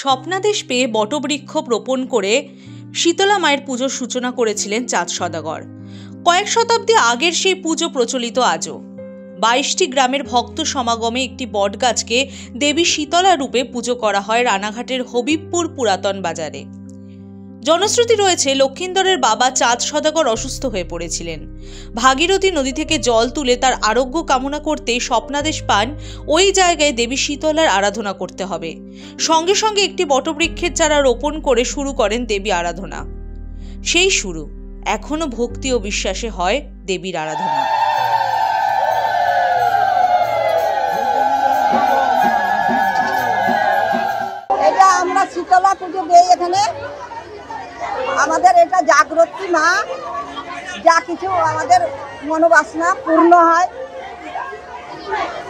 স্বপ্নাদেশ পেয়ে বটবৃক্ষ রোপণ করে শীতলা মায়ের পুজোর সূচনা করেছিলেন চাঁদ সওদাগর। কয়েক শতাব্দী আগের সেই পুজো প্রচলিত আজও। 22টি গ্রামের ভক্ত সমাগমে একটি বটগাছকে দেবী শীতলা রূপে পুজো করা হয় রানাঘাটের হবিবপুর পুরাতন বাজারে। জনশ্রুতি রয়েছে, লক্ষিন্দরের বাবা চাঁদ সওদাগর অসুস্থ হয়ে পড়েছিলেন। ভাগীরথী নদী থেকে জল তুলে তার আরোগ্য কামনা করতেই স্বপ্নাদেশ পান ওই জায়গায় দেবী শীতলার আরাধনা করতে হবে। সঙ্গে সঙ্গে একটি বটবৃক্ষের চারা রোপণ করে শুরু করেন দেবী আরাধনা। সেই শুরু। এখনো ভক্তি ও বিশ্বাসে হয় দেবীর আরাধনা। এটা আমরা শীতলা পুজো দেই এখানে। আমাদের এটা জাগ্রতী মা, যা কিছু আমাদের মনোবাসনা পূর্ণ হয়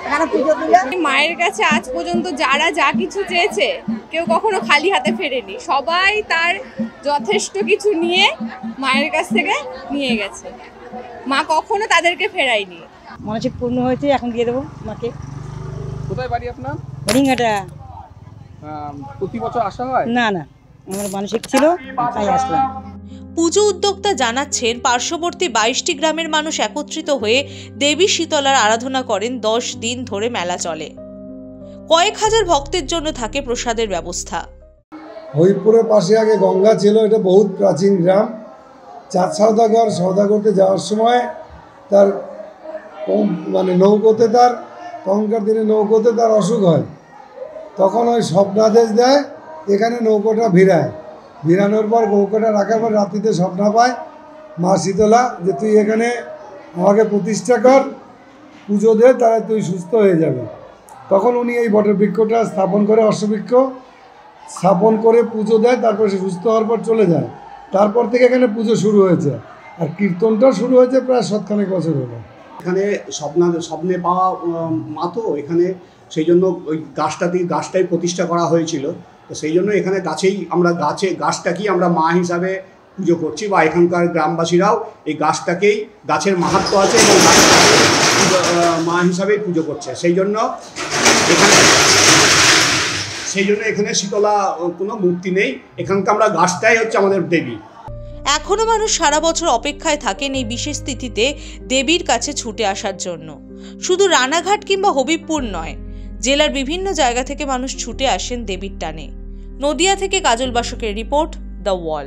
এখানে পুজো দিলে। মায়ের কাছে আজ পর্যন্ত যারা যা কিছু চেয়েছে কেউ কখনো খালি হাতে ফেরেনি। সবাই তার যথেষ্ট কিছু নিয়ে মায়ের কাছ থেকে নিয়ে গেছে। মা কখনো তাদেরকে ফেরায়নি। মানসিক পূর্ণ হয়েছে, এখন দিয়ে দেবো মাকে। কোথায় বাড়ি আপনার? হরিঙ্গাটা। প্রতি বছর আসা হয়? না না, আমার মানসিক ছিল তাই আসলাম। পুজো উদ্যোক্তা জানাচ্ছেন, পার্শ্ববর্তী 22টি গ্রামের মানুষ একত্রিত হয়ে দেবী শীতলার আরাধনা করেন। 10 দিন ধরে মেলা চলে। কয়েক হাজার ভক্তের জন্য থাকে প্রসাদের ব্যবস্থা। হবিবপুরের পাশে আগে গঙ্গা ছিল, এটা বহুত প্রাচীন গ্রাম। চাঁদ সওদাগর সওদা করতে যাওয়ার সময় তার নৌকোতে তার তখনকার দিনে নৌকোতে তার অসুখ হয়, তখন ওই স্বপ্নাদেশ দেয়, এখানে নৌকোটা ভিড়ায়। ভিড়ানোর পর নৌকোটা রাখার পর রাত্রিতে স্বপ্ন পায় মা শীতলা যে তুই এখানে আমাকে প্রতিষ্ঠা কর, পুজো দে, তাহলে তুই সুস্থ হয়ে যাবে। তখন উনি এই বটবৃক্ষটা স্থাপন করে, অশ্ববৃক্ষ স্থাপন করে পুজো দেয়। তারপর সে সুস্থ হওয়ার পর চলে যায়। তারপর থেকে এখানে পুজো শুরু হয়েছে, আর কীর্তনটাও শুরু হয়েছে প্রায় 7খানেক বছর হলো। এখানে স্বপ্নে পাওয়া মা তো এখানে, সেই জন্য ওই গাছটাই প্রতিষ্ঠা করা হয়েছিল। তো সেই জন্য এখানে গাছটাকেই আমরা মা হিসাবে পুজো করছি, বা এখানকার গ্রামবাসীরাও এই গাছের মাহাত্ম্য আছে এবং মা হিসাবেই পুজো করছে। সেই জন্য এখানে শীতলা কোনো মূর্তি নেই, এখানকার আমরা গাছটাই হচ্ছে আমাদের দেবী। এখনো মানুষ সারা বছর অপেক্ষায় থাকেন এই বিশেষ তিথিতে দেবীর কাছে ছুটে আসার জন্য। শুধু রানাঘাট কিংবা হবিবপুর নয়, জেলার বিভিন্ন জায়গা থেকে মানুষ ছুটে আসেন দেবীর টানে। নদিয়া থেকে কাজল বাসকের রিপোর্ট, দ্য ওয়াল।